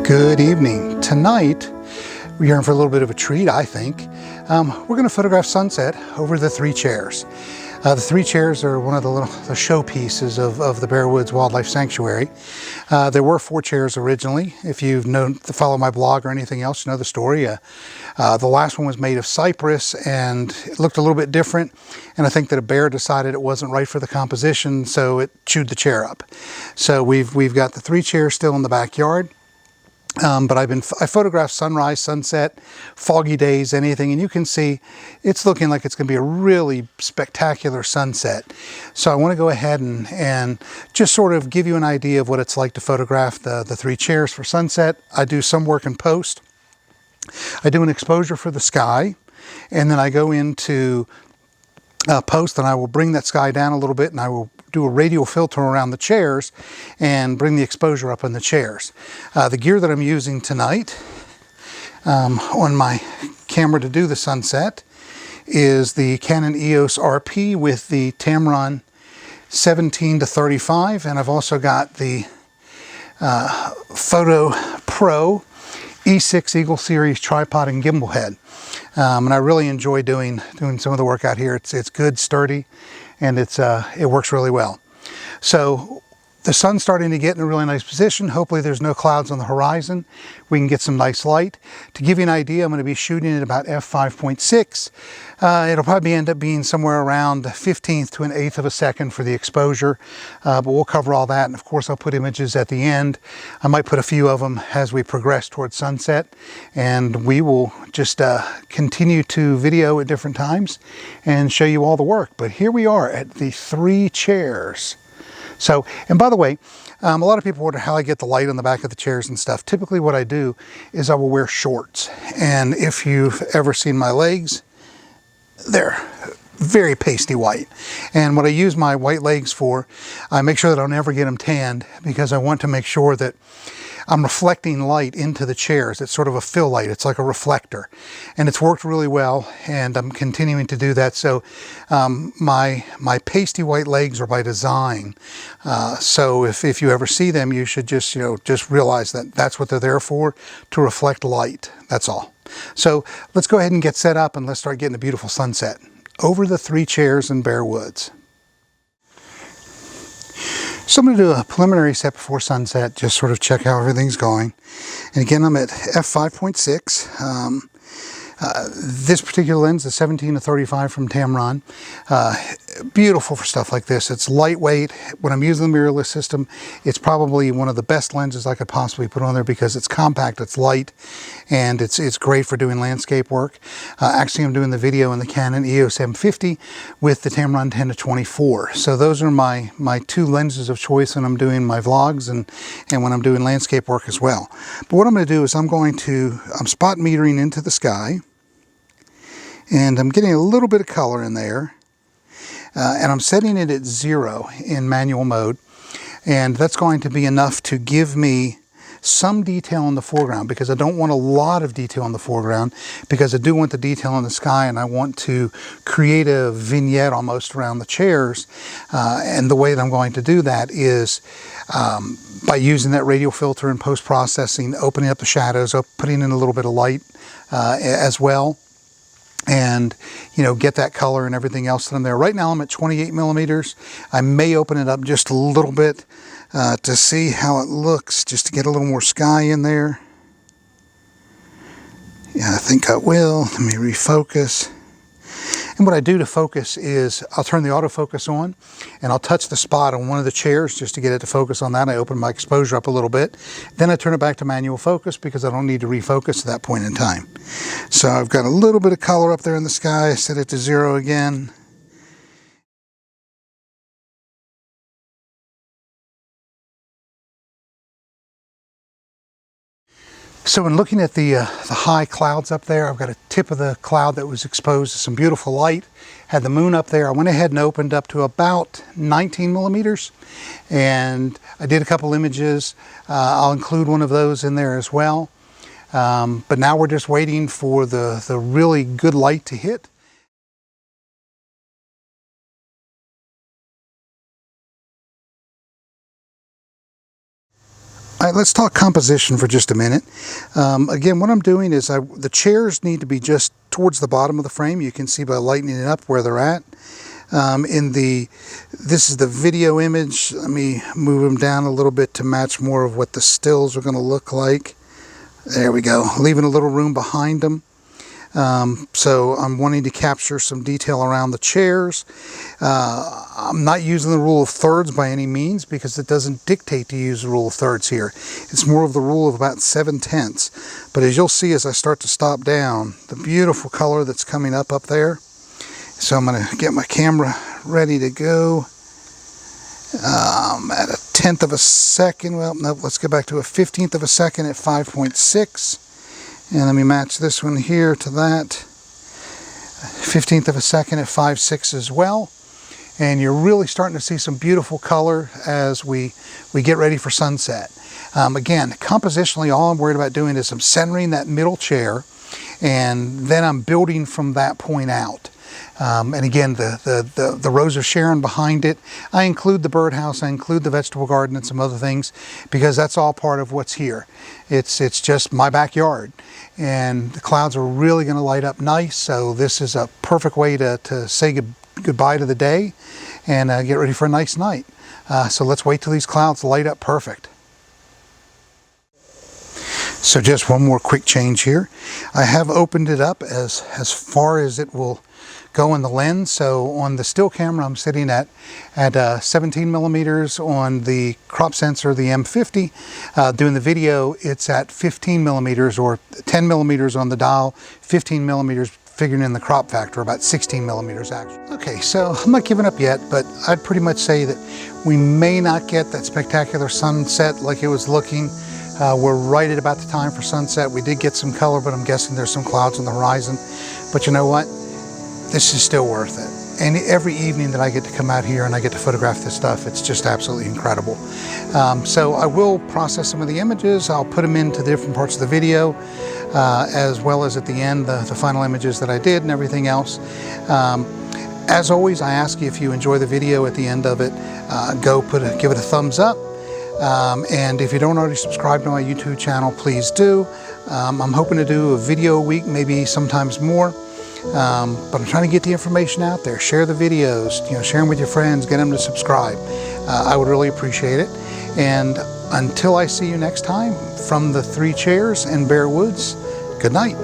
Good evening. Tonight, we're in for a little bit of a treat, I think. We're going to photograph sunset over the three chairs. The three chairs are one of the showpieces of the Bear Woods Wildlife Sanctuary. There were four chairs originally. If you've known to follow my blog or anything else, you know the story. The last one was made of cypress and it looked a little bit different. And I think that a bear decided it wasn't right for the composition, so it chewed the chair up. So we've got the three chairs still in the backyard. But I photographed sunrise, sunset, foggy days, anything, and you can see it's looking like it's going to be a really spectacular sunset. So I want to go ahead and just sort of give you an idea of what it's like to photograph the three chairs for sunset. I do some work in post. I do an exposure for the sky, and then I go into post and I will bring that sky down a little bit and I will do a radial filter around the chairs and bring the exposure up on the chairs. The gear that I'm using tonight on my camera to do the sunset is the Canon EOS RP with the Tamron 17-35, and I've also got the Photo Pro E6 Eagle Series tripod and gimbal head. And I really enjoy doing some of the work out here. It's good, sturdy, and it works really well. So the sun's starting to get in a really nice position. Hopefully there's no clouds on the horizon. We can get some nice light. To give you an idea, I'm going to be shooting at about f5.6. It'll probably end up being somewhere around 1/15th to 1/8 of a second for the exposure, but we'll cover all that. And of course I'll put images at the end. I might put a few of them as we progress towards sunset, and we will just continue to video at different times and show you all the work. But here we are at the three chairs. So, and by the way, a lot of people wonder how I get the light on the back of the chairs and stuff. Typically what I do is I will wear shorts. And if you've ever seen my legs, they're very pasty white. And what I use my white legs for, I make sure that I'll never get them tanned, because I want to make sure that I'm reflecting light into the chairs. It's sort of a fill light. It's like a reflector. And it's worked really well, and I'm continuing to do that. So my pasty white legs are by design. So if you ever see them, you should just realize that that's what they're there for, to reflect light. That's all. So let's go ahead and get set up and let's start getting a beautiful sunset over the three chairs in Bear Woods. So I'm going to do a preliminary set before sunset, just sort of check how everything's going. And again, I'm at f5.6. This particular lens, the 17-35 from Tamron, beautiful for stuff like this. It's lightweight. When I'm using the mirrorless system, it's probably one of the best lenses I could possibly put on there, because it's compact, it's light, and it's great for doing landscape work. Actually, I'm doing the video in the Canon EOS M50 with the Tamron 10-24. So those are my two lenses of choice when I'm doing my vlogs and when I'm doing landscape work as well. But what I'm going to do is I'm spot metering into the sky, and I'm getting a little bit of color in there, and I'm setting it at 0 in manual mode, and that's going to be enough to give me some detail in the foreground, because I don't want a lot of detail in the foreground, because I do want the detail in the sky, and I want to create a vignette almost around the chairs. And the way that I'm going to do that is by using that radial filter and post-processing, opening up the shadows, putting in a little bit of light as well, and get that color and everything else in there. Right now I'm at 28 millimeters. I may open it up just a little bit to see how it looks, just to get a little more sky in there. Yeah, I think I will. Let me refocus. And what I do to focus is I'll turn the autofocus on, and I'll touch the spot on one of the chairs just to get it to focus on that. I open my exposure up a little bit. Then I turn it back to manual focus, because I don't need to refocus at that point in time. So I've got a little bit of color up there in the sky. I set it to 0 again. So in looking at the high clouds up there, I've got a tip of the cloud that was exposed to some beautiful light. Had the moon up there. I went ahead and opened up to about 19 millimeters, and I did a couple images. I'll include one of those in there as well. But now we're just waiting for the really good light to hit. All right, let's talk composition for just a minute. Again, what I'm doing is the chairs need to be just towards the bottom of the frame. You can see by lightening it up where they're at. This is the video image. Let me move them down a little bit to match more of what the stills are going to look like. There we go, leaving a little room behind them. So I'm wanting to capture some detail around the chairs. I'm not using the rule of thirds by any means because it doesn't dictate to use the rule of thirds here. It's more of the rule of about 7/10. But as you'll see as I start to stop down, the beautiful color that's coming up there. So I'm going to get my camera ready to go. At a 1/10 of a second, well, no, let's go back to a 1/15 of a second at 5.6. And let me match this one here to that. 1/15 of a second at 5.6 as well. And you're really starting to see some beautiful color as we get ready for sunset. Again, compositionally, all I'm worried about doing is I'm centering that middle chair, and then I'm building from that point out. And again, the Rose of Sharon behind it, I include the birdhouse, I include the vegetable garden and some other things because that's all part of what's here. It's just my backyard, and the clouds are really going to light up nice. So this is a perfect way to say goodbye to the day and get ready for a nice night. So let's wait till these clouds light up perfect. So just one more quick change here. I have opened it up as far as it will go in the lens. So on the still camera, I'm sitting at 17 millimeters. On the crop sensor, the M50, doing the video, it's at 15 millimeters or 10 millimeters on the dial, 15 millimeters figuring in the crop factor, about 16 millimeters actually. Okay, so I'm not giving up yet, but I'd pretty much say that we may not get that spectacular sunset like it was looking. We're right at about the time for sunset. We did get some color, but I'm guessing there's some clouds on the horizon. But you know what? This is still worth it. And every evening that I get to come out here and I get to photograph this stuff, it's just absolutely incredible. So I will process some of the images. I'll put them into different parts of the video, as well as at the end, the final images that I did and everything else. As always, I ask you if you enjoy the video at the end of it, give it a thumbs up. And if you don't already subscribe to my YouTube channel, please do. I'm hoping to do a video a week, maybe sometimes more. But I'm trying to get the information out there. Share the videos, share them with your friends, get them to subscribe. I would really appreciate it. And until I see you next time, from the 3 chairs in Bear Woods, good night.